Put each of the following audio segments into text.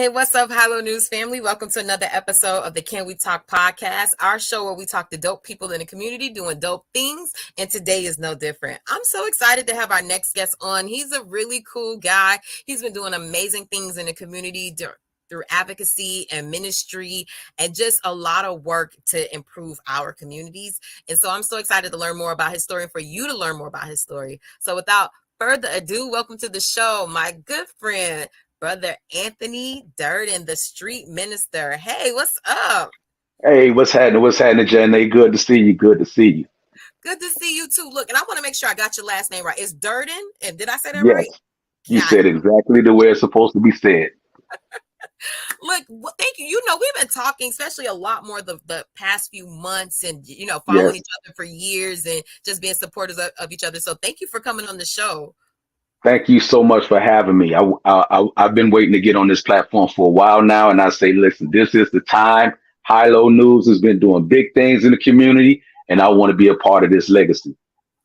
Hey, what's up, Halo News family? Welcome to another episode of the Can We Talk podcast, our show where we talk to dope people in the community doing dope things, and today is no different. I'm so excited to have our next guest on. He's a really cool guy. He's been doing amazing things in the community through advocacy and ministry and just a lot of work to improve our communities. And so I'm so excited to learn more about his story and for you to learn more about his story. So without further ado, welcome to the show, my good friend, Brother Anthony Durden, the street minister. Hey, what's up? Hey, what's happening? What's happening, Janey? Good to see you. Good to see you. Good to see you too. Look, and I want to make sure I got your last name right. It's Durden, and did I say that Yes, right? you Got said it. exactly the way it's supposed to be said. Look, thank you. We've been talking, especially a lot more the past few months, and following Yes. each other for years, and just being supporters of each other. So thank you for coming on the show. Thank you so much for having me. I've been waiting to get on this platform for a while now, and I say, listen, this is the time. High Low News has been doing big things in the community, and I want to be a part of this legacy.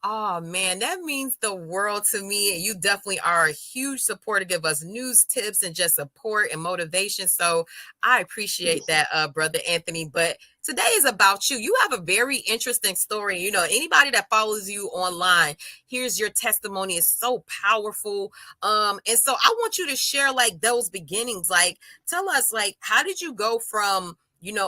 Oh man, that means the world to me. And you definitely are a huge supporter, give us news tips and just support and motivation. So I appreciate that, Brother Anthony. But today is about you. You have a very interesting story. Anybody that follows you online, here's your testimony is so powerful. And so I want you to share like those beginnings. Like tell us, like, how did you go from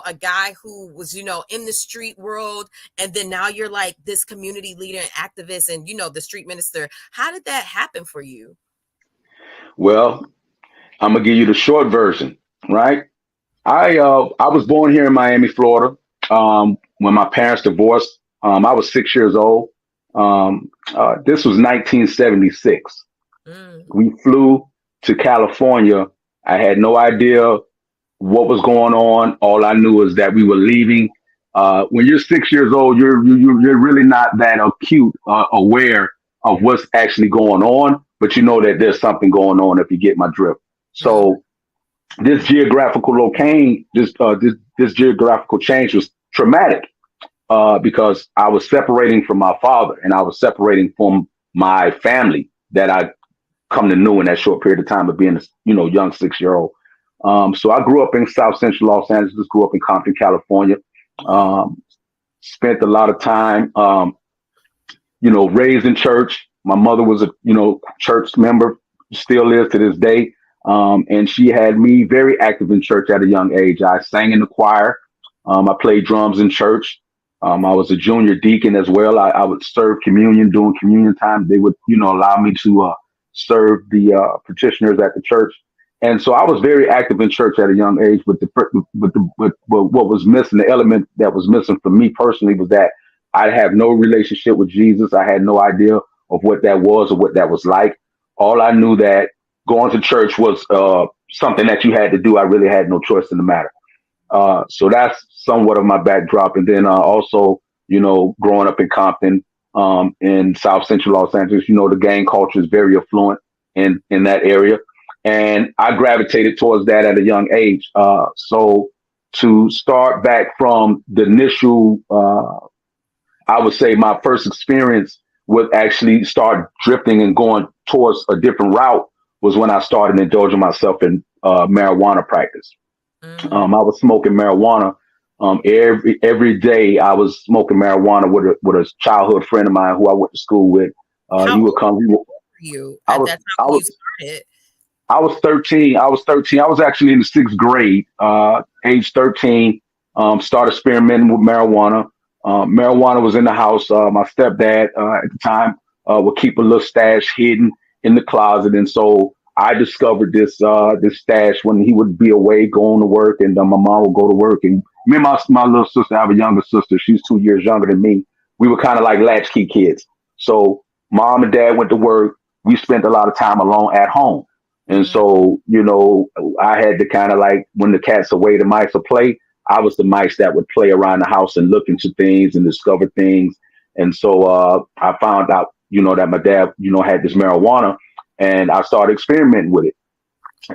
a guy who was, in the street world, and then now you're like this community leader and activist and, the street minister. How did that happen for you? Well, I'm gonna give you the short version, right? I was born here in Miami, Florida. When my parents divorced, I was 6 years old. This was 1976. Mm. We flew to California. I had no idea what was going on. All I knew is that we were leaving. When you're 6 years old, you're really not that acute, aware of what's actually going on, but you know that there's something going on if you get my drift. Mm. So this geographical locale, this geographical change was traumatic because I was separating from my father and I was separating from my family that I come to know in that short period of time of being a young 6 year old. So I grew up in South Central Los Angeles, grew up in Compton, California. Spent a lot of time, raised in church. My mother was a, church member, still is to this day. And she had me very active in church at a young age. I sang in the choir. I played drums in church. I was a junior deacon as well. I would serve communion during communion time. They would, allow me to serve the petitioners at the church. And so I was very active in church at a young age. But what was missing, the element that was missing for me personally, was that I have no relationship with Jesus. I had no idea of what that was or what that was like. All I knew that going to church was something that you had to do. I really had no choice in the matter. So that's somewhat of my backdrop. And then also, growing up in Compton, in South Central Los Angeles, the gang culture is very affluent in that area. And I gravitated towards that at a young age. So to start back from the initial, I would say my first experience with actually start drifting and going towards a different route was when I started indulging myself in marijuana practice. Mm. I was smoking marijuana every day. I was smoking marijuana with a childhood friend of mine who I went to school with. How He would old come. were you I at was that I time when you was started? I was 13. I was 13. I was actually in the sixth grade, age 13. Started experimenting with marijuana. Marijuana was in the house. My stepdad at the time would keep a little stash hidden in the closet, and so I discovered this stash when he would be away going to work, and my mom would go to work. And me and my little sister, I have a younger sister. She's 2 years younger than me. We were kind of like latchkey kids. So mom and dad went to work. We spent a lot of time alone at home. And Mm. so, I had to kind of like, when the cat's away, the mice will play. I was the mice that would play around the house and look into things and discover things. And so I found out, that my dad, had this marijuana, and I started experimenting with it.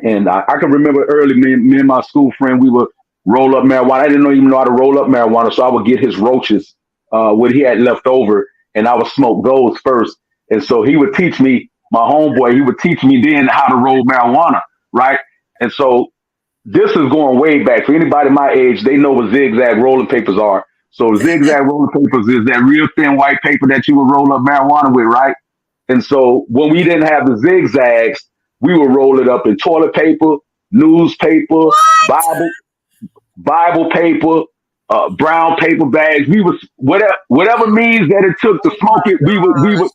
And I can remember early, me and my school friend, we would roll up marijuana. I didn't even know how to roll up marijuana. So I would get his roaches, what he had left over, and I would smoke those first. And so he would teach me, my homeboy, he would teach me then how to roll marijuana, right? And so this is going way back. For anybody my age, they know what zigzag rolling papers are. So zigzag rolling papers is that real thin white paper that you would roll up marijuana with, right? And so when we didn't have the zigzags, we would roll it up in toilet paper, newspaper, What? Bible paper, brown paper bags. We was whatever means that it took to Oh smoke it. We my would gosh.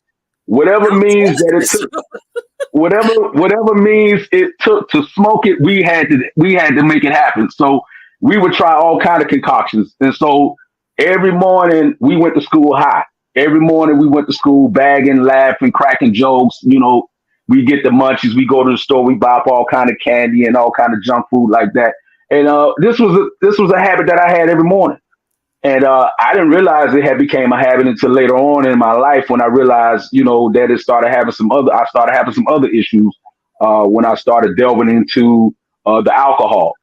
whatever No means that it took toilet whatever means it took to smoke it. We had to make it happen. So we would try all kind of concoctions. And so every morning we went to school high. Every morning we went to school bagging, laughing, cracking jokes. We get the munchies. We go to the store. We buy up all kind of candy and all kind of junk food like that. And this was a habit that I had every morning. And I didn't realize it had became a habit until later on in my life when I realized, that I started having some other issues when I started delving into the alcohol.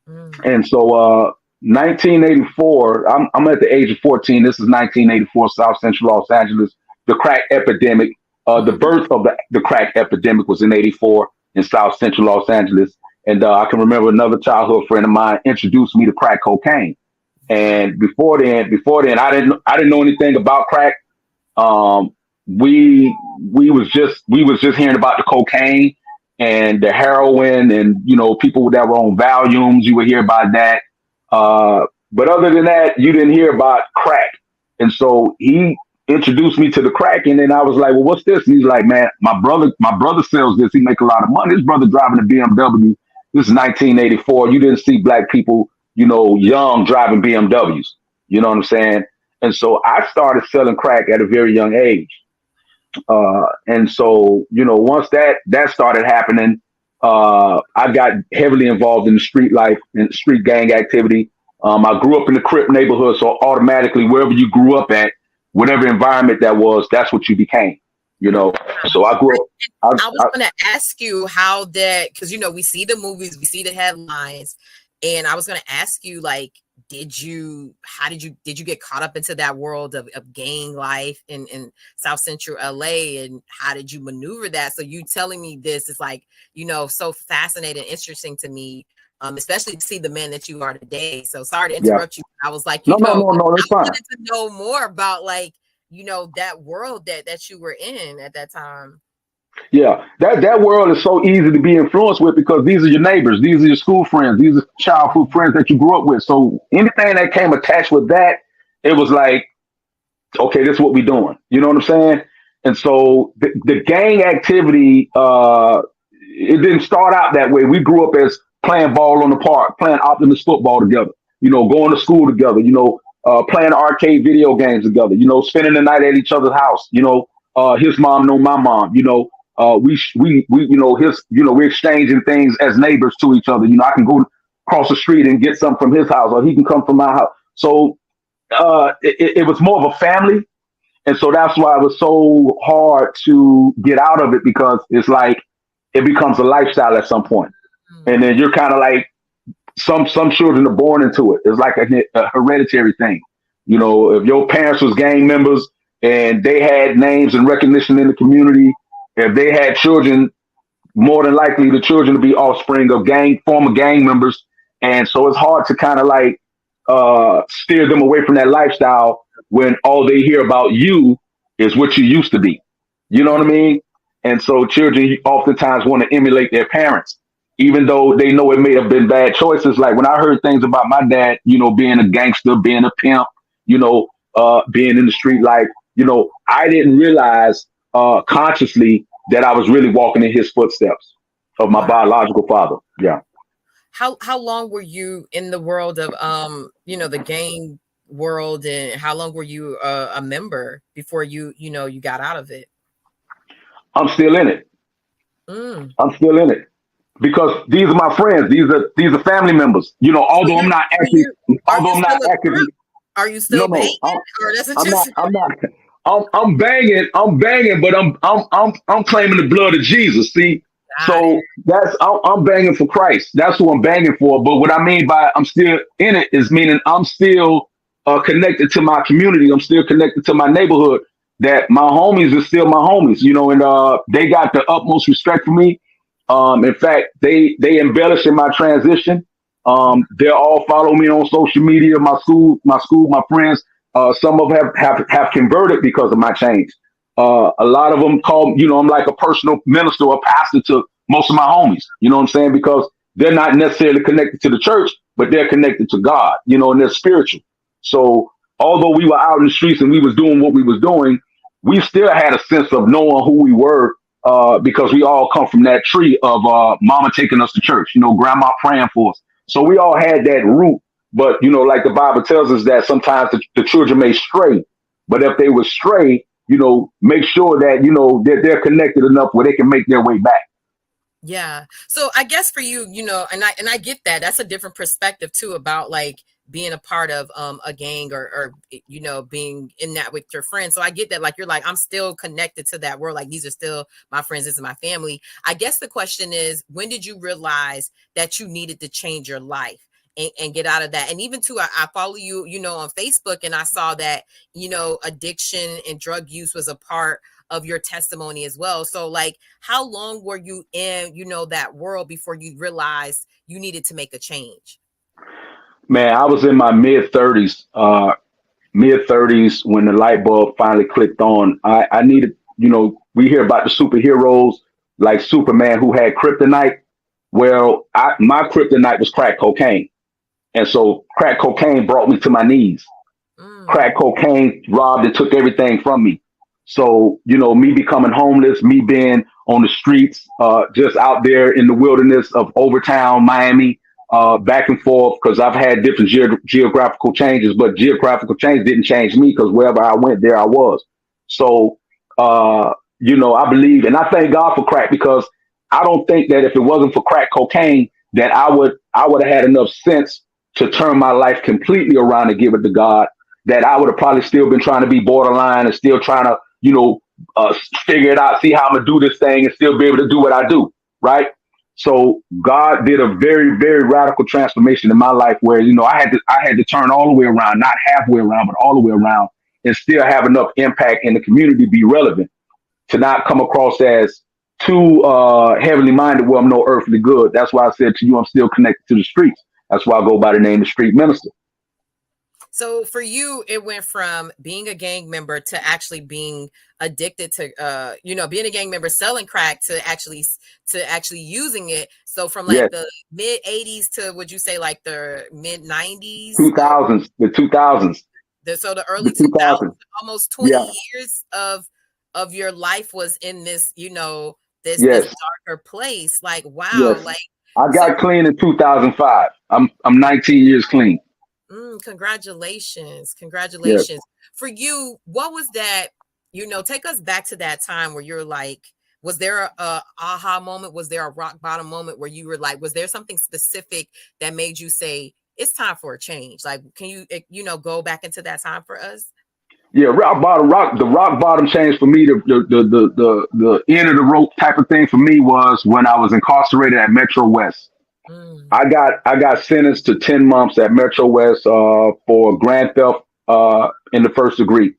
Mm. And so 1984, I'm at the age of 14. This is 1984, South Central Los Angeles. The crack epidemic, the Mhm. birth of the crack epidemic was in 84 in South Central Los Angeles. And I can remember another childhood friend of mine introduced me to crack cocaine. And before then, I didn't know anything about crack. Um, we was just hearing about the cocaine and the heroin, and people that were on Valiums. You would hear about that, but other than that, you didn't hear about crack. And so he introduced me to the crack, and then I was like, "Well, what's this?" And he's like, "Man, my brother sells this. He make a lot of money. His brother driving a BMW. This is 1984. You didn't see black people, young driving BMWs. You know what I'm saying?" And so I started selling crack at a very young age. And so, once that started happening, I got heavily involved in the street life and street gang activity. I grew up in the Crip neighborhood, so automatically, wherever you grew up at, whatever environment that was, that's what you became. So I grew up. I was going to ask you how that, because we see the movies, we see the headlines, and I was going to ask you, like, did you get caught up into that world of gang life in South Central LA, and how did you maneuver that? So you telling me this is like, so fascinating, interesting to me, especially to see the man that you are today. So sorry to Yeah. interrupt you. I was like, No, no, no, no. I That's fine. wanted to know more about, like, that world that you were in at that time. Yeah, that world is so easy to be influenced with because these are your neighbors, these are your school friends, these are childhood friends that you grew up with. So anything that came attached with that, it was like, okay, this is what we're doing. You know what I'm saying? And so the gang activity, it didn't start out that way. We grew up as playing ball on the park, playing Optimus football together, going to school together, playing arcade video games together, spending the night at each other's house, his mom know my mom, we're exchanging things as neighbors to each other. I can go across the street and get something from his house, or he can come from my house. So it was more of a family. And so that's why it was so hard to get out of it, because it's like it becomes a lifestyle at some point. And then you're kind of like, some children are born into it. It's like a hereditary thing. If your parents was gang members and they had names and recognition in the community, if they had children, more than likely the children to be offspring of former gang members. And so it's hard to kind of like steer them away from that lifestyle when all they hear about you is what you used to be. You know what I mean? And so children oftentimes want to emulate their parents, even though they know it may have been bad choices. Like when I heard things about my dad, being a gangster, being a pimp, being in the street life, I didn't realize consciously that I was really walking in his footsteps of my biological father. Yeah. How long were you in the world of the gang world, and how long were you a member before you got out of it? I'm still in it. Mm. I'm still in it because these are my friends. These are family members. Although I'm not active, Are you no, still no, banging? Or that's what I'm you not. said? I'm not. I'm banging, but I'm claiming the blood of Jesus. See, Got it. so I'm banging for Christ. That's who I'm banging for. But what I mean by I'm still in it is meaning I'm still connected to my community. I'm still connected to my neighborhood. That my homies are still my homies. And they got the utmost respect for me. In fact, they embellished in my transition. They all follow me on social media. My friends. Some of them have converted because of my change. A lot of them call, I'm like a personal minister or pastor to most of my homies. You know what I'm saying? Because they're not necessarily connected to the church, but they're connected to God, and they're spiritual. So although we were out in the streets and we was doing what we was doing, we still had a sense of knowing who we were, because we all come from that tree of mama taking us to church, grandma praying for us. So we all had that root. But, like the Bible tells us that sometimes the children may stray. But if they were stray, make sure that, that they're connected enough where they can make their way back. Yeah. So I guess for you, and I get that. That's a different perspective too about like being a part of a gang or being in that with your friends. So I get that, like you're like, I'm still connected to that world. Like these are still my friends, this is my family. I guess the question is, when did you realize that you needed to change your life and get out of that? And even too, I follow you, on Facebook, and I saw that, addiction and drug use was a part of your testimony as well. So like, how long were you in, that world before you realized you needed to make a change? Man, I was in my mid 30s, when the light bulb finally clicked on. I needed, we hear about the superheroes like Superman who had kryptonite. Well, my kryptonite was crack cocaine. And so crack cocaine brought me to my knees. Crack cocaine robbed and took everything from me. So, me becoming homeless, me being on the streets, just out there in the wilderness of Overtown, Miami, back and forth, because I've had different geographical changes, but geographical change didn't change me because wherever I went, there I was. So, I believe, and I thank God for crack, because I don't think that if it wasn't for crack cocaine, that I would have had enough sense to turn my life completely around and give it to God, that I would have probably still been trying to be borderline and still trying to, figure it out, see how I'm going to do this thing and still be able to do what I do. Right. So God did a very, very radical transformation in my life where, I had to turn all the way around, not halfway around, but all the way around, and still have enough impact in the community, be relevant, to not come across as too heavily minded where I'm no earthly good. That's why I said to you, I'm still connected to the streets. That's why I go by the name of street minister. So for you, it went from being a gang member to actually being addicted to, being a gang member, selling crack, to actually using it. So from like the mid 80s to, would you say like the mid 90s? 2000s, the 2000s. So the early 2000s, almost 20 years of your life was in this, this darker place. Like, wow. Like I got clean in 2005. I'm 19 years clean. Congratulations. Yes. For you, what was that, take us back to that time where you're like, was there a aha moment? Was there a rock bottom moment where you were like, was there something specific that made you say, it's time for a change? Like, can you, go back into that time for us? Yeah, the rock bottom change for me, the end of the rope type of thing for me was when I was incarcerated at Metro West. I got sentenced to 10 months at Metro West for grand theft in the first degree.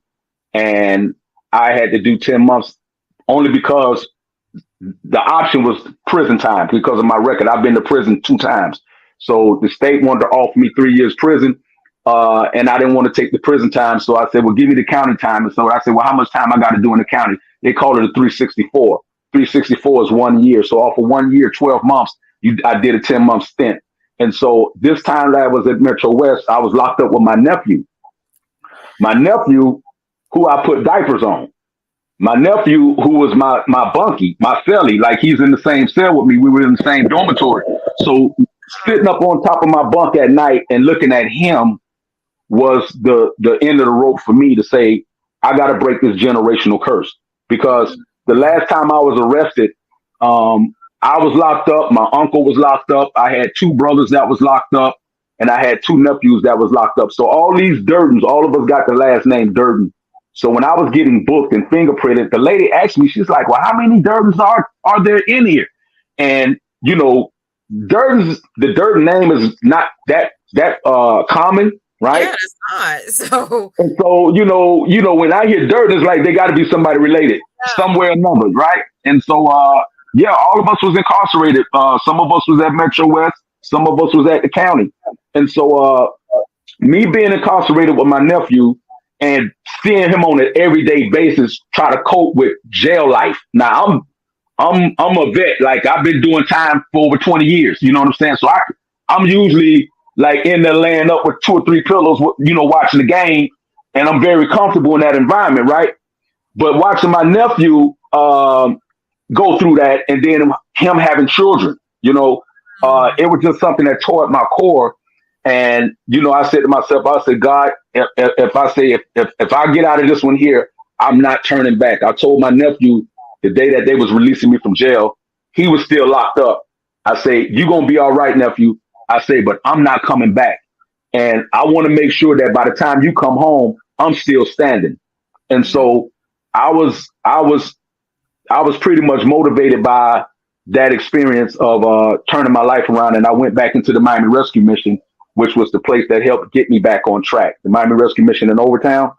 And I had to do 10 months only because the option was prison time because of my record. I've been to prison 2 times. So the state wanted to offer me 3 years prison. And I didn't want to take the prison time. So I said, well, give me the county time. And so I said, well, how much time I got to do in the county? They called it a 364. 364 is 1 year. So off of 1 year, 12 months, I did a 10-month stint. And so this time that I was at Metro West, I was locked up with my nephew. My nephew, who I put diapers on. My nephew, who was my bunkie, my cellie, like he's in the same cell with me. We were in the same dormitory. So sitting up on top of my bunk at night and looking at him was the end of the rope for me to say, I got to break this generational curse. Because the last time I was arrested, I was locked up. My uncle was locked up. I had 2 brothers that was locked up, and I had 2 nephews that was locked up. So all these Durdens, all of us got the last name Durden. So when I was getting booked and fingerprinted, the lady asked me, she's like, well, how many Durdens are there in here? And, Durden's, the Durden name is not that common, right? Yeah, it's not. So, and so, when I hear Durden, it's like they got to be somebody related somewhere or another, right? And so, all of us was incarcerated. Some of us was at Metro West. Some of us was at the county. And so me being incarcerated with my nephew and seeing him on an everyday basis try to cope with jail life. Now I'm a vet. Like I've been doing time for over 20 years. You know what I'm saying? So I'm usually like in there laying up with 2 or 3 pillows, watching the game, and I'm very comfortable in that environment, right? But watching my nephew go through that, and then him having children, it was just something that tore at my core. And I said to myself, I said, God, if I get out of this one here, I'm not turning back. I told my nephew the day that they was releasing me from jail, he was still locked up. I say, you're gonna be all right, nephew. I say, but I'm not coming back. And I want to make sure that by the time you come home, I'm still standing. And so I was pretty much motivated by that experience of turning my life around. And I went back into the Miami Rescue Mission, which was the place that helped get me back on track. The Miami Rescue Mission in Overtown,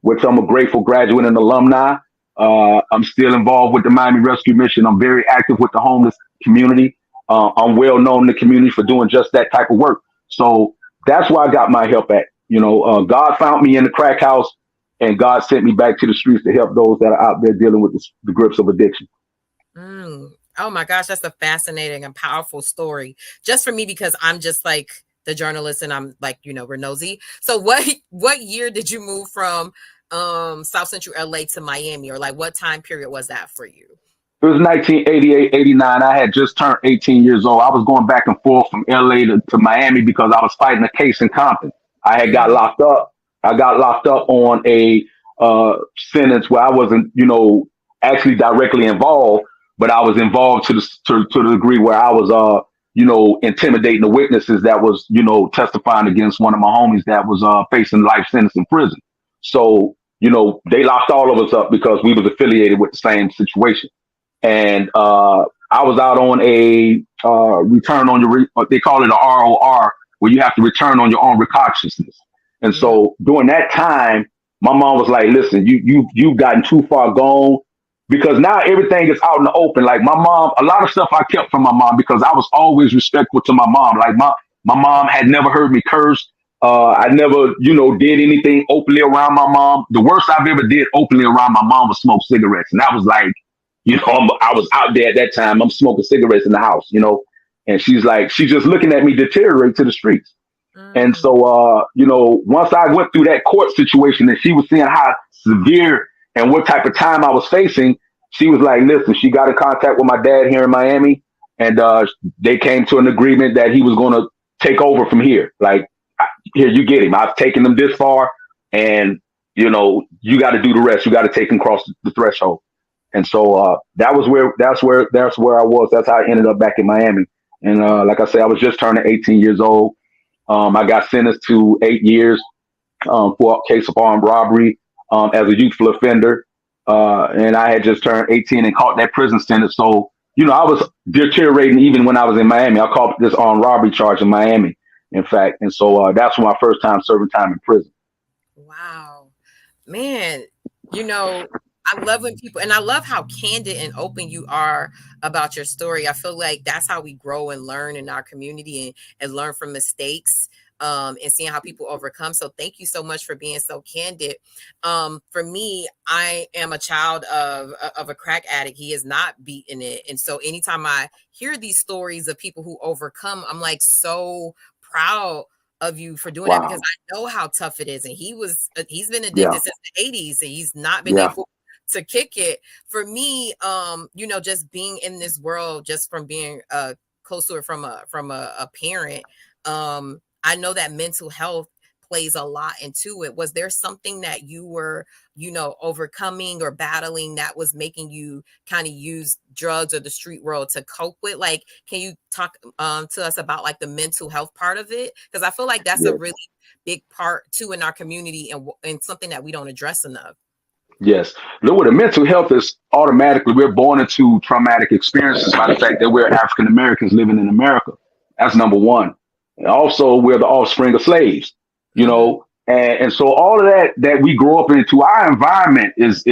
which I'm a grateful graduate and alumni. I'm still involved with the Miami Rescue Mission. I'm very active with the homeless community. I'm well known in the community for doing just that type of work. So that's where I got my help at. God found me in the crack house, and God sent me back to the streets to help those that are out there dealing with the grips of addiction. Oh my gosh, that's a fascinating and powerful story. Just for me, because I'm just like the journalist, and I'm like, we're nosy. So what year did you move from South Central LA to Miami, or like what time period was that for you? It was 1988, 89. I had just turned 18 years old. I was going back and forth from LA to Miami because I was fighting a case in Compton. I had got locked up. I got locked up on a sentence where I wasn't, actually directly involved, but I was involved to the degree where I was, intimidating the witnesses that was, testifying against one of my homies that was facing life sentence in prison. So, they locked all of us up because we was affiliated with the same situation. And I was out on a return on they call it a ROR, where you have to return on your own recognizance. And so during that time, my mom was like, listen, you've gotten too far gone, because now everything is out in the open. Like my mom, a lot of stuff I kept from my mom because I was always respectful to my mom. Like my mom had never heard me curse. I never, did anything openly around my mom. The worst I've ever did openly around my mom was smoke cigarettes. And that was like, I was out there at that time. I'm smoking cigarettes in the house, and she's just looking at me deteriorate to the streets. And so, once I went through that court situation and she was seeing how severe and what type of time I was facing, she was like, listen, she got in contact with my dad here in Miami, and they came to an agreement that he was going to take over from here. Like, here, you get him. I've taken him this far, and, you got to do the rest. You got to take him across the threshold. And so that's where I was. That's how I ended up back in Miami. And like I said, I was just turning 18 years old. I got sentenced to 8 years for a case of armed robbery as a youthful offender. And I had just turned 18 and caught that prison sentence. So, I was deteriorating even when I was in Miami. I caught this armed robbery charge in Miami, in fact. And so that's my first time serving time in prison. Wow, man, I love when people, and I love how candid and open you are about your story. I feel like that's how we grow and learn in our community, and learn from mistakes, and seeing how people overcome. So thank you so much for being so candid. For me, I am a child of a crack addict. He is not beating it. And so anytime I hear these stories of people who overcome, I'm like so proud of you for doing that, because I know how tough it is. And he's been addicted since the 80s, and he's not been able to kick it. For me, just being in this world, just from being close to it from a parent, I know that mental health plays a lot into it. Was there something that you were, overcoming or battling that was making you kind of use drugs or the street world to cope with? Like, can you talk to us about like the mental health part of it? Because I feel like that's a really big part too in our community, and something that we don't address enough. Yes. Look, the mental health is automatically, we're born into traumatic experiences by the fact that we're African Americans living in America. That's number one. And also, we're the offspring of slaves, and so all of that we grow up into, our environment is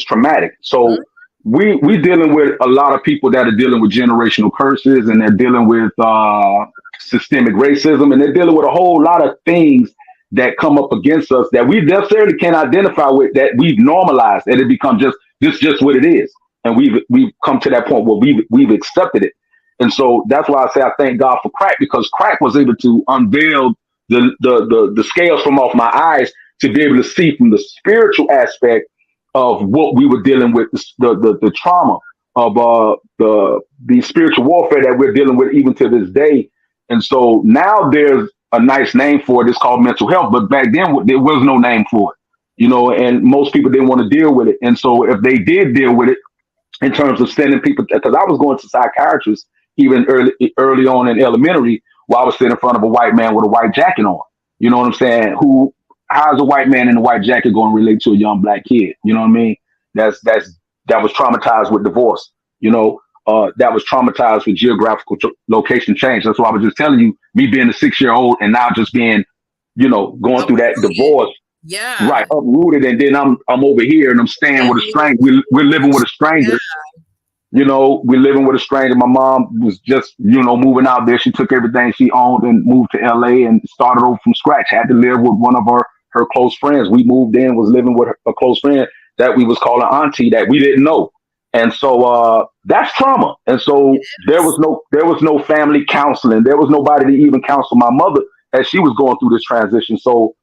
traumatic. So we dealing with a lot of people that are dealing with generational curses, and they're dealing with systemic racism, and they're dealing with a whole lot of things that come up against us that we necessarily can't identify with, that we've normalized, and it becomes just what it is, and we've come to that point where we've accepted it. And so that's why I say I thank God for crack, because crack was able to unveil the scales from off my eyes, to be able to see from the spiritual aspect of what we were dealing with, the trauma of the spiritual warfare that we're dealing with even to this day. And so now there's a nice name for it. It's called mental health. But back then there was no name for it, and most people didn't want to deal with it. And so if they did deal with it in terms of sending people, because I was going to psychiatrists even early on in elementary, while I was sitting in front of a white man with a white jacket on. You know what I'm saying? How's a white man in a white jacket going to relate to a young black kid? You know what I mean? That was traumatized with divorce. That was traumatized with geographical location change. That's why I was just telling you, me being a 6-year-old and now just being, going through that divorce. Yeah. Right, uprooted, and then I'm over here and I'm staying with a stranger. We're living with a stranger. Yeah. We're living with a stranger. My mom was just, moving out there. She took everything she owned and moved to LA and started over from scratch. Had to live with one of her close friends. We moved in, was living with a close friend that we was calling auntie, that we didn't know. And so that's trauma. And so there was no family counseling. There was nobody to even counsel my mother as she was going through this transition. So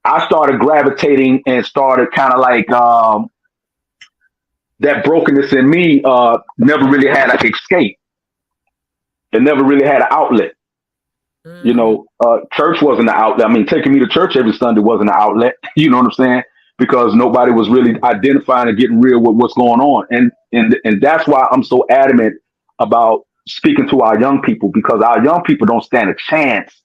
I started gravitating and started kind of like that brokenness in me never really had an escape. It never really had an outlet. Church wasn't an outlet. I mean, taking me to church every Sunday wasn't an outlet. You know what I'm saying? Because nobody was really identifying and getting real with what's going on. And that's why I'm so adamant about speaking to our young people, because our young people don't stand a chance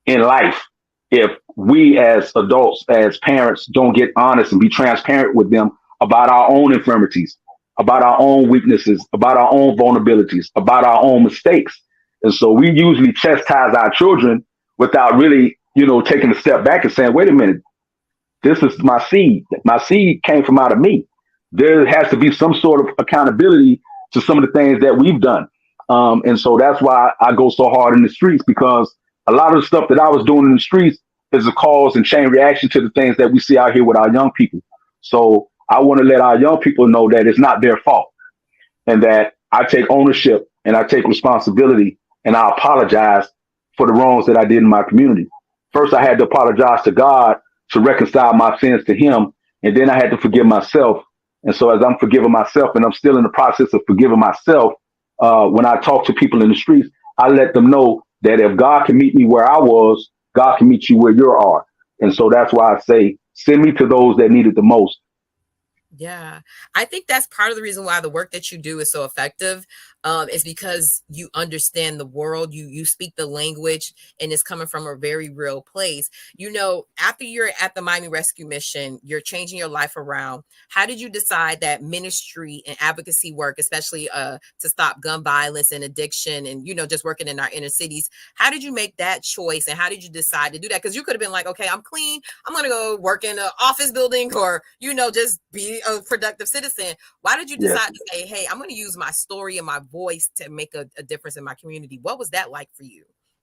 in life if we as adults, as parents, don't get honest and be transparent with them about our own infirmities, about our own weaknesses, about our own vulnerabilities, about our own mistakes. And so we usually chastise our children without really, taking a step back and saying, wait a minute, this is my seed. My seed came from out of me. There has to be some sort of accountability to some of the things that we've done. And so that's why I go so hard in the streets, because a lot of the stuff that I was doing in the streets is a cause and chain reaction to the things that we see out here with our young people. So I want to let our young people know that it's not their fault, and that I take ownership and I take responsibility, and I apologize for the wrongs that I did in my community. First, I had to apologize to God to reconcile my sins to him. And then I had to forgive myself. And so as I'm forgiving myself, and I'm still in the process of forgiving myself, when I talk to people in the streets, I let them know that if God can meet me where I was, God can meet you where you are. And so that's why I say, send me to those that need it the most. Yeah, I think that's part of the reason why the work that you do is so effective, is because you understand the world, you speak the language, and it's coming from a very real place. After you're at the Miami Rescue Mission, you're changing your life around. How did you decide that ministry and advocacy work, especially to stop gun violence and addiction, and just working in our inner cities? How did you make that choice, and how did you decide to do that? Because you could have been like, okay, I'm clean, I'm gonna go work in an office building, or just be a productive citizen. Why did you decide to say, hey, I'm going to use my story and my voice to make a difference in my community? What was that like for you,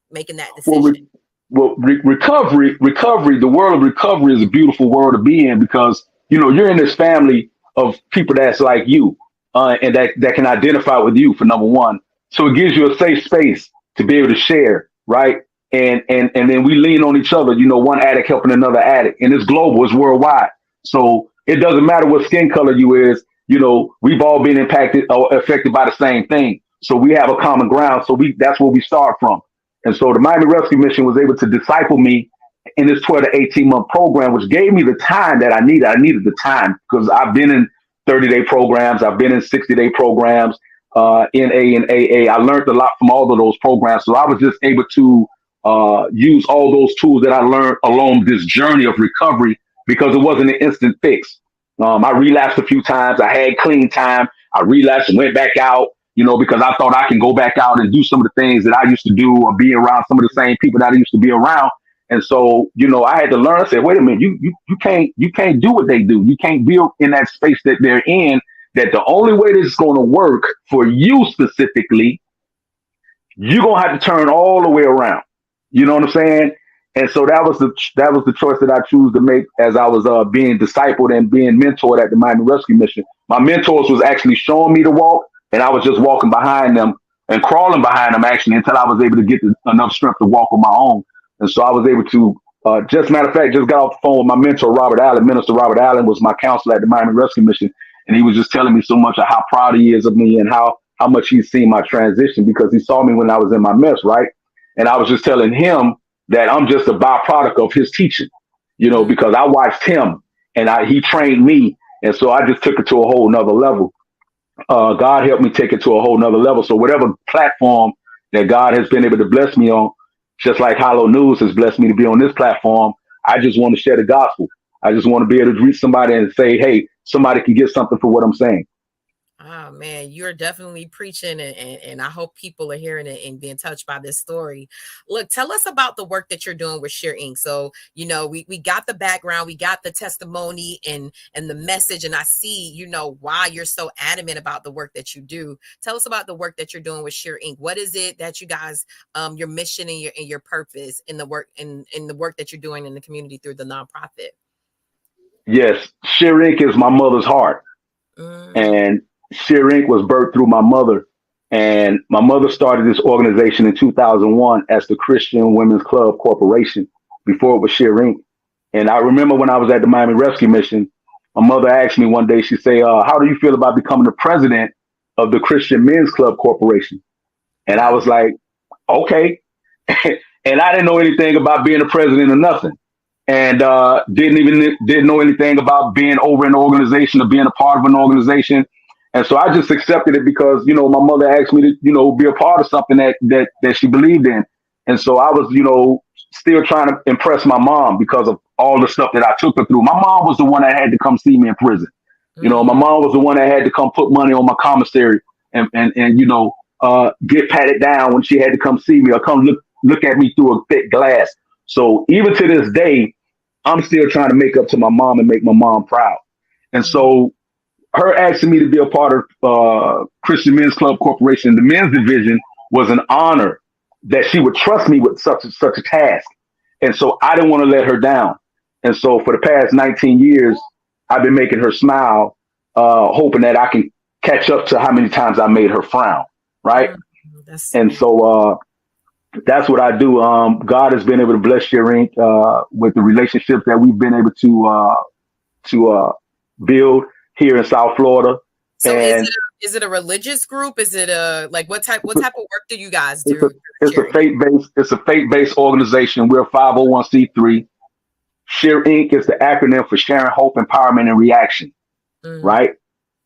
making that decision? Recovery, the world of recovery is a beautiful world to be in, because, you're in this family of people that's like you, and that can identify with you, for number one. So it gives you a safe space to be able to share, right? And then we lean on each other, one addict helping another addict, and it's global, it's worldwide. So it doesn't matter what skin color you is, we've all been impacted or affected by the same thing. So we have a common ground. So that's where we start from. And so the Miami Rescue Mission was able to disciple me in this 12 to 18-month program, which gave me the time that I needed. I needed the time, because I've been in 30-day programs. I've been in 60-day programs, NA and AA. I learned a lot from all of those programs. So I was just able to use all those tools that I learned along this journey of recovery, because it wasn't an instant fix. I relapsed a few times. I had clean time. I relapsed and went back out, because I thought I can go back out and do some of the things that I used to do, or be around some of the same people that I used to be around. And so, I had to learn. I said, wait a minute, you can't do what they do. You can't be in that space that they're in, that the only way this is going to work for you specifically, you're going to have to turn all the way around. You know what I'm saying? And so that was the choice that I chose to make as I was being discipled and being mentored at the Miami Rescue Mission. My mentors was actually showing me the walk, and I was just walking behind them and crawling behind them actually until I was able to get enough strength to walk on my own. And so I was able to, just matter of fact, just got off the phone with my mentor, Robert Allen. Minister Robert Allen was my counselor at the Miami Rescue Mission. And he was just telling me so much of how proud he is of me and how much he's seen my transition, because he saw me when I was in my mess, right? And I was just telling him that I'm just a byproduct of his teaching, because I watched him and he trained me. And so I just took it to a whole nother level. God helped me take it to a whole nother level. So whatever platform that God has been able to bless me on, just like Hollow News has blessed me to be on this platform, I just want to share the gospel. I just want to be able to reach somebody and say, hey, somebody can get something for what I'm saying. Oh man, you're definitely preaching, and I hope people are hearing it and being touched by this story. Look, tell us about the work that you're doing with Share Inc. So, we got the background, we got the testimony and the message, and I see, why you're so adamant about the work that you do. Tell us about the work that you're doing with Share Inc. What is it that you guys, your mission and your purpose in the work in the work that you're doing in the community through the nonprofit? Yes, Share Inc. is my mother's heart. And Share Inc. was birthed through my mother. And my mother started this organization in 2001 as the Christian Women's Club Corporation before it was Share Inc. And I remember when I was at the Miami Rescue Mission, my mother asked me one day, she said, how do you feel about becoming the president of the Christian Men's Club Corporation? And I was like, okay. And I didn't know anything about being a president or nothing. And didn't know anything about being over an organization or being a part of an organization. And so I just accepted it because, my mother asked me to, be a part of something that she believed in. And so I was, still trying to impress my mom because of all the stuff that I took her through. My mom was the one that had to come see me in prison. My mom was the one that had to come put money on my commissary and get patted down when she had to come see me or come look at me through a thick glass. So even to this day, I'm still trying to make up to my mom and make my mom proud. And so her asking me to be a part of Christian Men's Club Corporation, the men's division, was an honor that she would trust me with such a task. And so I didn't want to let her down. And so for the past 19 years, I've been making her smile, hoping that I can catch up to how many times I made her frown. Right. And so that's what I do. God has been able to bless Share Inc. With the relationships that we've been able to build here in South Florida. So is it a religious group? Is it what type of work do you guys do? It's a faith-based organization. We're a 501c3. Share Inc. is the acronym for Sharing Hope, Empowerment, and Reaction. Right?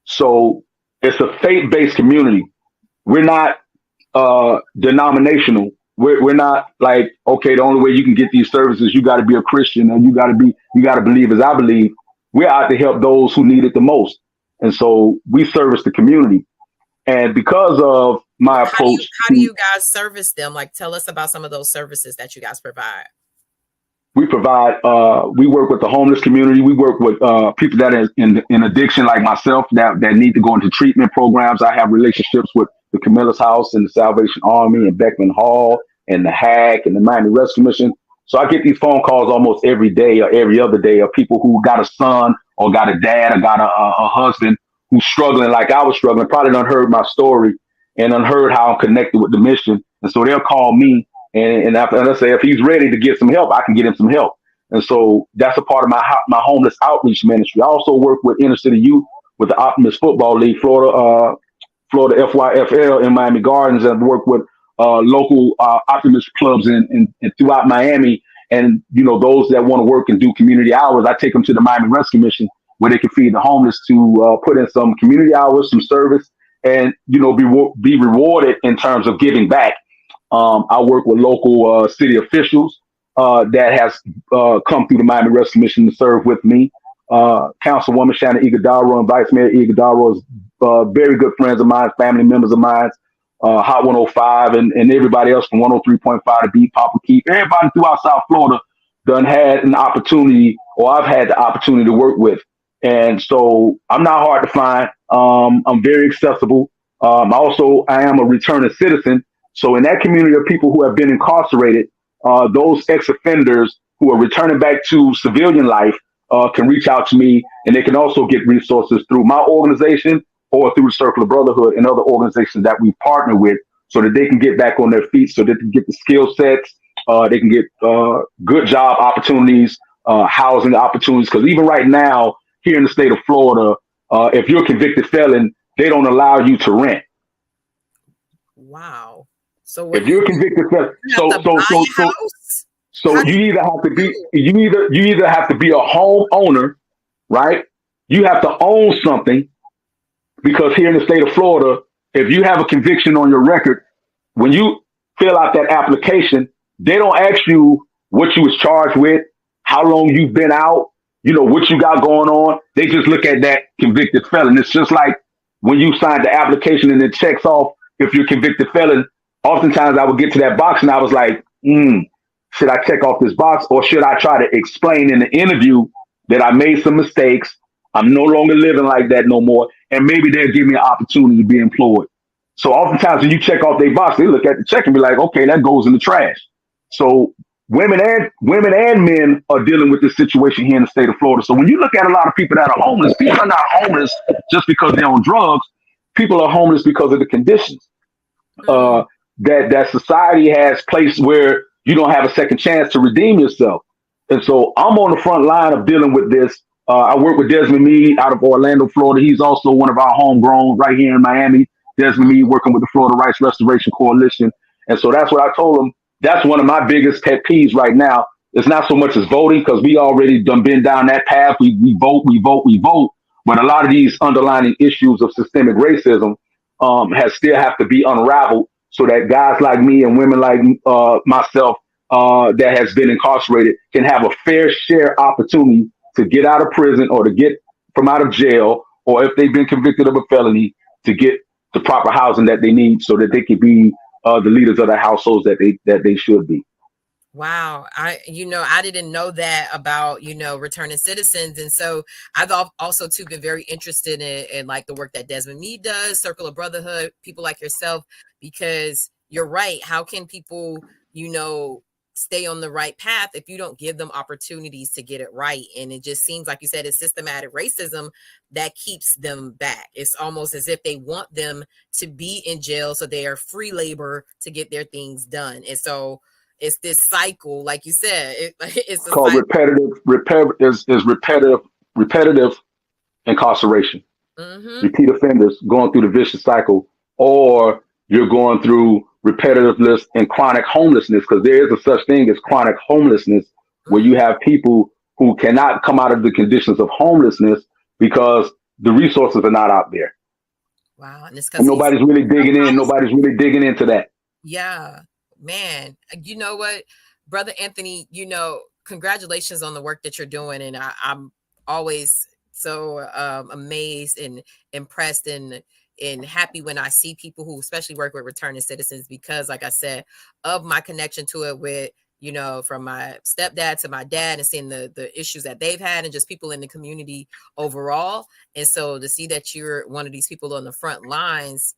So it's a faith-based community. We're not denominational. We're not like, okay, the only way you can get these services, you got to be a Christian and you got to believe as I believe. We're out to help those who need it the most. And so we service the community. And because of my approach. How do you guys service them? Like, tell us about some of those services that you guys provide. We provide, we work with the homeless community. We work with people that are in addiction like myself that need to go into treatment programs. I have relationships with the Camilla's House and the Salvation Army and Beckman Hall and the HAC and the Miami Rescue Mission. So I get these phone calls almost every day or every other day of people who got a son or got a dad or got a husband who's struggling like I was struggling, probably done heard my story and done heard how I'm connected with the mission. And so they'll call me and I say, if he's ready to get some help, I can get him some help. And so that's a part of my homeless outreach ministry. I also work with inner city youth with the Optimist Football League, Florida FYFL in Miami Gardens, and work with local Optimist clubs in throughout Miami. And, those that want to work and do community hours, I take them to the Miami Rescue Mission where they can feed the homeless to put in some community hours, some service, and, be rewarded in terms of giving back. I work with local city officials that has come through the Miami Rescue Mission to serve with me. Councilwoman Shannon Iguodaro and Vice Mayor Iguodaro is very good friends of mine, family members of mine. Hot 105 and everybody else from 103.5 to Beat, Papa Keep. Everybody throughout South Florida done had an opportunity, or I've had the opportunity to work with. And so I'm not hard to find. I'm very accessible. I am a returning citizen. So in that community of people who have been incarcerated, those ex-offenders who are returning back to civilian life can reach out to me, and they can also get resources through my organization or through the Circle of Brotherhood and other organizations that we partner with, so that they can get back on their feet, so that they can get the skill sets, they can get good job opportunities, housing opportunities. Because even right now, here in the state of Florida, if you're a convicted felon, they don't allow you to rent. Wow. So what If you're a you convicted felon, have to buy a so house? so How do you you either have to be do? you either have to be a homeowner, right? You have to own something, because here in the state of Florida, if you have a conviction on your record, when you fill out that application, they don't ask you what you was charged with, how long you've been out, what you got going on. They just look at that convicted felon. It's just like when you sign the application and it checks off if you're a convicted felon. Oftentimes I would get to that box and I was like, should I check off this box, or should I try to explain in the interview that I made some mistakes? I'm no longer living like that no more. And maybe they'll give me an opportunity to be employed. So oftentimes when you check off their box, they look at the check and be like, okay, that goes in the trash. So women and men are dealing with this situation here in the state of Florida. So when you look at a lot of people that are homeless, people are not homeless just because they're on drugs. People are homeless because of the conditions Mm, that society has placed where you don't have a second chance to redeem yourself. And so I'm on the front line of dealing with this. I work with Desmond Meade out of Orlando, Florida. He's also one of our homegrown right here in Miami. Desmond Meade working with the Florida Rights Restoration Coalition. And so that's what I told him. That's one of my biggest pet peeves right now. It's not so much as voting, because we already done been down that path. We vote, we vote, we vote. But a lot of these underlying issues of systemic racism has still have to be unraveled, so that guys like me and women like myself that has been incarcerated can have a fair share opportunity to get out of prison, or to get from out of jail, or if they've been convicted of a felony, to get the proper housing that they need, so that they can be the leaders of the households that they should be. wow. I didn't know that about, returning citizens. And so I've also too been very interested in like the work that Desmond Meade does, Circle of Brotherhood, people like yourself, because you're right. How can people, you know, stay on the right path if you don't give them opportunities to get it right? And it just seems like you said, it's systematic racism that keeps them back. It's almost as if they want them to be in jail so they are free labor to get their things done. And so it's this cycle, like you said, it's It's a called cycle. repetitive incarceration. Hmm. Repeat offenders going through the vicious cycle, or you're going through repetitiveness and chronic homelessness, because there is a such thing as chronic homelessness, where you Hmm. have people who cannot come out of the conditions of homelessness because the resources are not out there. Wow. And it's And because he's nobody's really digging into that. yeah, man. You know what, brother Anthony, congratulations on the work that you're doing. And I'm always so amazed and impressed and happy when I see people who especially work with returning citizens, because like I said, of my connection to it with, from my stepdad to my dad, and seeing the issues that they've had and just people in the community overall. And so to see that you're one of these people on the front lines,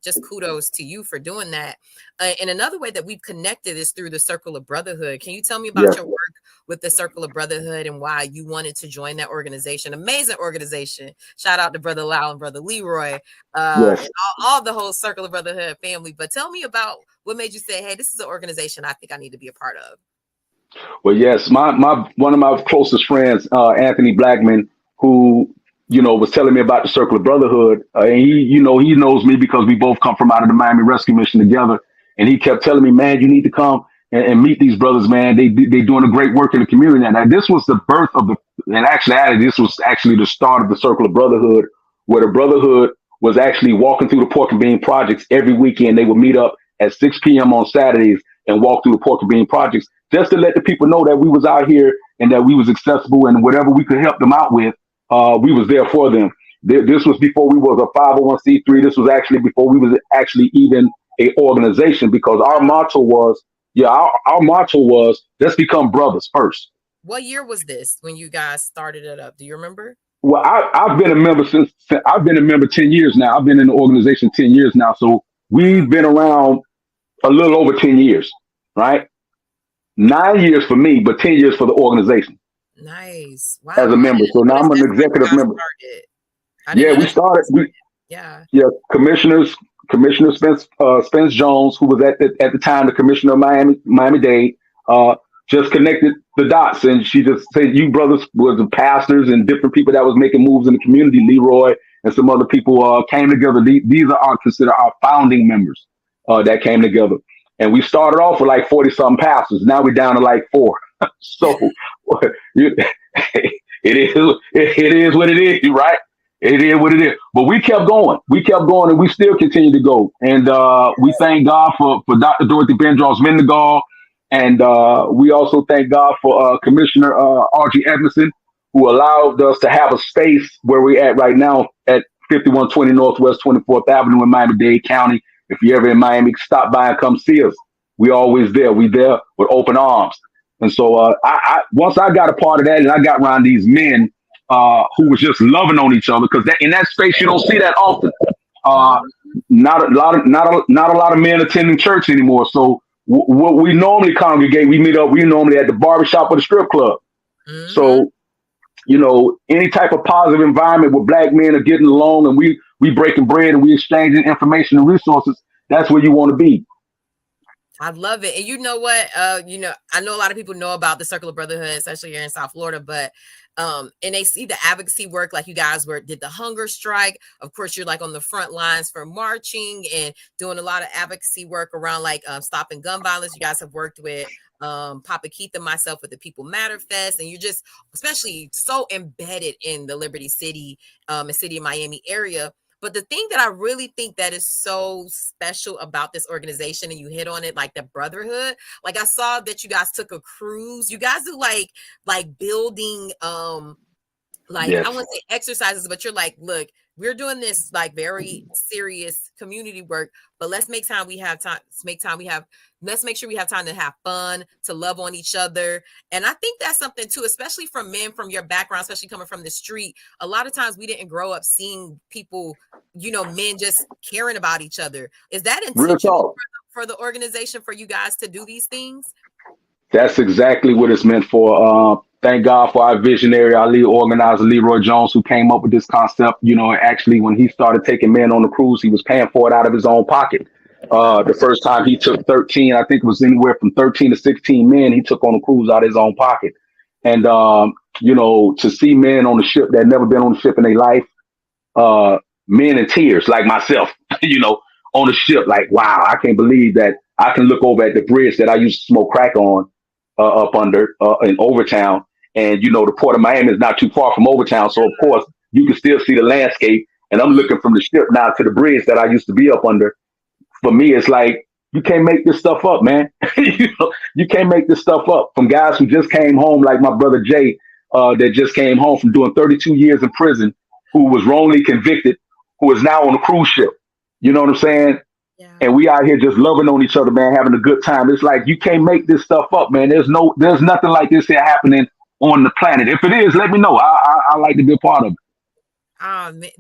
just kudos to you for doing that. And another way that we've connected is through the Circle of Brotherhood. Can you tell me about Yes, your work with the Circle of Brotherhood and why you wanted to join that organization? Amazing organization. Shout out to Brother Lau and Brother Leroy, and yes. all the whole Circle of Brotherhood family. But tell me about what made you say, hey, this is an organization I think I need to be a part of. Well, yes, my one of my closest friends, Anthony Blackman, who was telling me about the Circle of Brotherhood, and he knows me because we both come from out of the Miami Rescue Mission together, and he kept telling me, man, you need to come and meet these brothers, man. They doing a great work in the community. And this was the birth of and actually, this was actually the start of the Circle of Brotherhood, where the Brotherhood was actually walking through the pork and bean projects every weekend. They would meet up at 6 p.m. on Saturdays and walk through the pork and bean projects, just to let the people know that we was out here and that we was accessible, and whatever we could help them out with, we was there for them. This was before we was a 501c3. This was actually before we was actually even a organization, because our motto was, our motto was, let's become brothers first. What year was this when you guys started it up? Do you remember? Well, I've been a member since I've been a member 10 years now. I've been in the organization 10 years now, so Wow. we've been around a little over 10 years, right? 9 years for me, but 10 years for the organization Nice. as Wow. a I member. didn't So now notice I'm an that's where you executive guys member. started. I didn't Yeah, know we that's where you started. started. Yeah. Yeah, Commissioner Spence Jones, who was at the time the commissioner of Miami Dade, uh, just connected the dots, and she just said, "You brothers was the pastors and different people that was making moves in the community. Leroy and some other people came together. These are considered our founding members that came together, and we started off with like 40 something pastors. Now we're down to like four. So it is what it is, right? It is what it is. But we kept going. We kept going, and we still continue to go. And we thank God for Dr. Dorothy Bendros Mendengal. And we also thank God for Commissioner R.G. Edmondson, who allowed us to have a space where we're at right now at 5120 Northwest 24th Avenue in Miami-Dade County. If you're ever in Miami, stop by and come see us. We always there. We there with open arms. And so once I got a part of that, and I got around these men who was just loving on each other, because in that space you don't see that often. Uh, not a lot of men attending church anymore. So what we normally congregate, we meet up. We normally at the barbershop or the strip club. Mm-hmm. So any type of positive environment where black men are getting along and we breaking bread and we exchanging information and resources. That's where you want to be. I love it. And you know what? I know a lot of people know about the Circle of Brotherhood, especially here in South Florida, but and they see the advocacy work like you guys did the hunger strike. Of course, you're like on the front lines for marching and doing a lot of advocacy work around like stopping gun violence. You guys have worked with Papa Keith and myself with the People Matter Fest, and you're just especially so embedded in the Liberty City and City of Miami area. But the thing that I really think that is so special about this organization, and you hit on it, like the brotherhood. Like I saw that you guys took a cruise. You guys do like building like I Yes. wouldn't say exercises, but you're like, look, we're doing this like very serious community work, but let's make time we have time. Let's make sure we have time to have fun, to love on each other. And I think that's something too, especially from men from your background, especially coming from the street. A lot of times we didn't grow up seeing people, men just caring about each other. Is that Real intentional talk. for the organization for you guys to do these things? That's exactly what it's meant for. Thank God for our visionary, our lead organizer, Leroy Jones, who came up with this concept. Actually, when he started taking men on the cruise, he was paying for it out of his own pocket. The first time he took 13, I think it was anywhere from 13 to 16 men he took on the cruise out of his own pocket. And, to see men on the ship that never been on the ship in their life, men in tears like myself, on the ship, like, wow, I can't believe that I can look over at the bridge that I used to smoke crack on up under in Overtown. And, the port of Miami is not too far from Overtown. So, of course, you can still see the landscape. And I'm looking from the ship now to the bridge that I used to be up under. For me, it's like, you can't make this stuff up, man. You can't make this stuff up. From guys who just came home, like my brother Jay, that just came home from doing 32 years in prison, who was wrongly convicted, who is now on a cruise ship. You know what I'm saying? Yeah. And we out here just loving on each other, man, having a good time. It's like, you can't make this stuff up, man. There's nothing like this here happening on the planet. If it is, let me know. I like to be a part of it.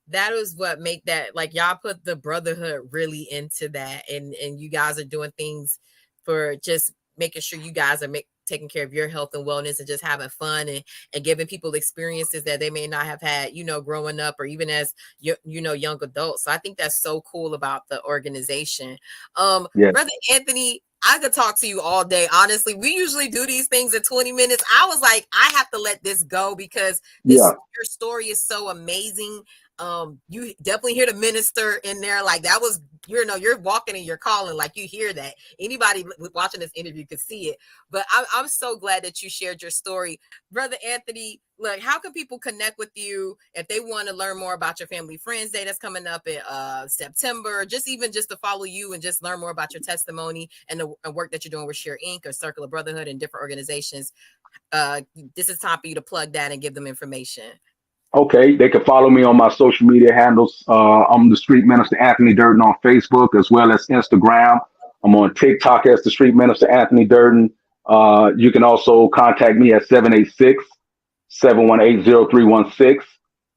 That is what make that, like, y'all put the brotherhood really into that, and you guys are doing things for just making sure you guys are taking care of your health and wellness and just having fun and giving people experiences that they may not have had, growing up or even as young adults. So I think that's so cool about the organization. Yeah. Brother Anthony, I could talk to you all day. Honestly, we usually do these things in 20 minutes. I was like, I have to let this go because Yeah. your story is so amazing. You definitely hear the minister in there. Like that was, you're walking and you're calling, like you hear that. Anybody watching this interview could see it. But I'm so glad that you shared your story. Brother Anthony, look, how can people connect with you if they want to learn more about your Family Friends Day that's coming up in September, just to follow you and just learn more about your testimony and the work that you're doing with Share Inc. or Circle of Brotherhood and different organizations. This is time for you to plug that and give them information. Okay, they can follow me on my social media handles. I'm the Street Minister Anthony Durden on Facebook as well as Instagram. I'm on TikTok as the Street Minister Anthony Durden. You can also contact me at 786 718-0316.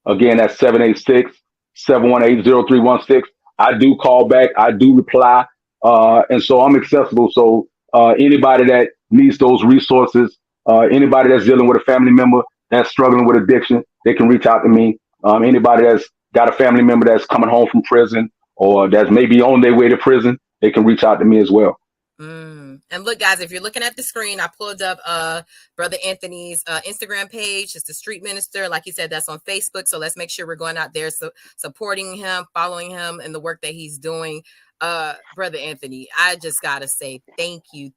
Again, that's 786-718-0316. I do call back. I do reply. And so I'm accessible. So anybody that needs those resources, anybody that's dealing with a family member that's struggling with addiction, they can reach out to me. Anybody that's got a family member that's coming home from prison or that's maybe on their way to prison, they can reach out to me as well. And look, guys, if you're looking at the screen, I pulled up Brother Anthony's Instagram page. It's the Street Minister. Like he said, that's on Facebook. So let's make sure we're going out there supporting him, following him, and the work that he's doing. Brother Anthony, I just gotta say thank you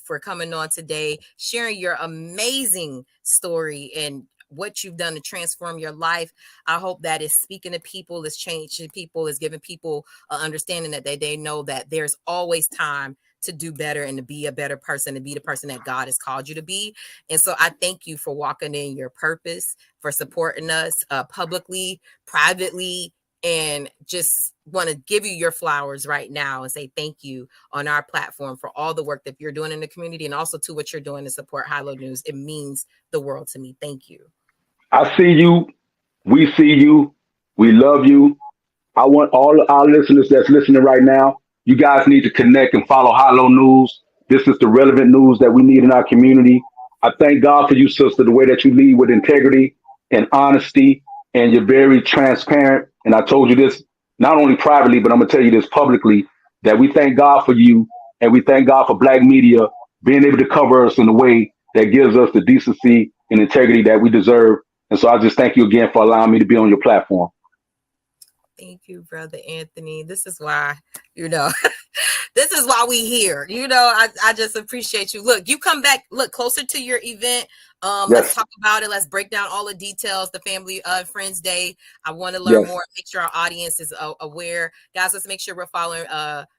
for coming on today, sharing your amazing story and what you've done to transform your life. I hope that is speaking to people, is changing people, is giving people an understanding that they know that there's always time to do better and to be a better person, to be the person that God has called you to be. And so I thank you for walking in your purpose, for supporting us publicly, privately, and just want to give you your flowers right now and say thank you on our platform for all the work that you're doing in the community and also to what you're doing to support High Low News. It means the world to me. Thank you. I see you. We see you. We love you. I want all our listeners that's listening right now, you guys need to connect and follow High Low News. This is the relevant news that we need in our community. I thank God for you, sister, the way that you lead with integrity and honesty, and you're very transparent. And I told you this not only privately, but I'm going to tell you this publicly, that we thank God for you, and we thank God for Black media being able to cover us in a way that gives us the decency and integrity that we deserve. And so I just thank you again for allowing me to be on your platform. Thank you, Brother Anthony. This is why, this is why we here. I just appreciate you. Look, you come back, look closer to your event. Yes. Let's talk about it. Let's break down all the details. The Family Friends Day. I want to learn more. Make sure our audience is aware. Guys, let's make sure we're following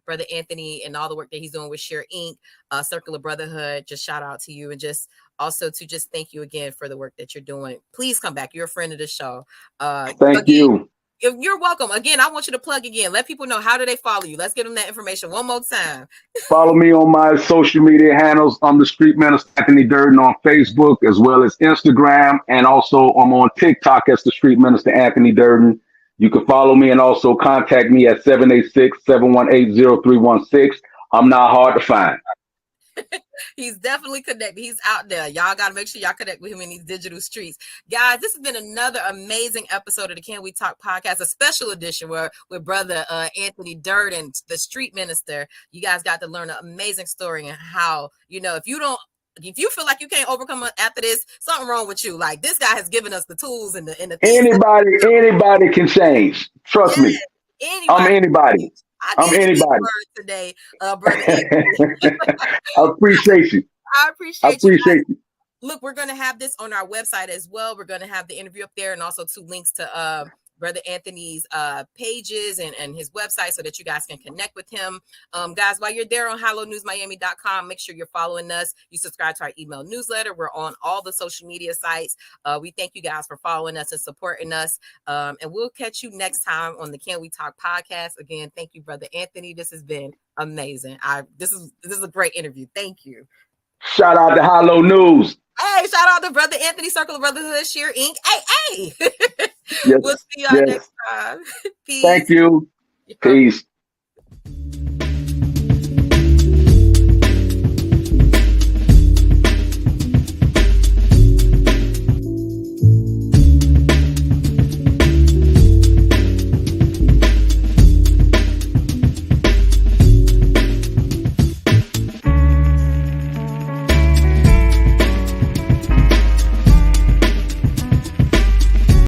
Brother Anthony and all the work that he's doing with Share Inc., Circle of Brotherhood. Just shout out to you and just also to just thank you again for the work that you're doing. Please come back. You're a friend of the show. Thank you. You're welcome. Again, I want you to plug again. Let people know, how do they follow you? Let's give them that information one more time. Follow me on my social media handles. I'm the Street Minister Anthony Durden on Facebook as well as Instagram. And also I'm on TikTok as the Street Minister Anthony Durden. You can follow me and also contact me at 786-718-0316. I'm not hard to find. He's definitely connected. He's out there. Y'all got to make sure y'all connect with him in these digital streets. Guys, this has been another amazing episode of the Can We Talk podcast, a special edition with Brother Anthony Durden, the Street Minister. You guys got to learn an amazing story and how, if you feel like you can't overcome after this, something wrong with you. Like, this guy has given us the tools and the things. Anybody can change. Trust me. I'm anybody. I'm anybody today, Brother. I appreciate you. I appreciate you. Look, we're going to have this on our website as well. We're going to have the interview up there and also 2 links to Brother Anthony's pages and his website so that you guys can connect with him. Guys, while you're there on highlowNewsMiami.com, make sure you're following us. You subscribe to our email newsletter. We're on all the social media sites. We thank you guys for following us and supporting us. And we'll catch you next time on the Can We Talk podcast. Again, thank you, Brother Anthony. This has been amazing. This is a great interview. Thank you. Shout out to High Low News. Hey, shout out to Brother Anthony, Circle of Brotherhood, Share Inc. Hey. Yes, we'll see y'all next time. Peace. Thank you. Peace.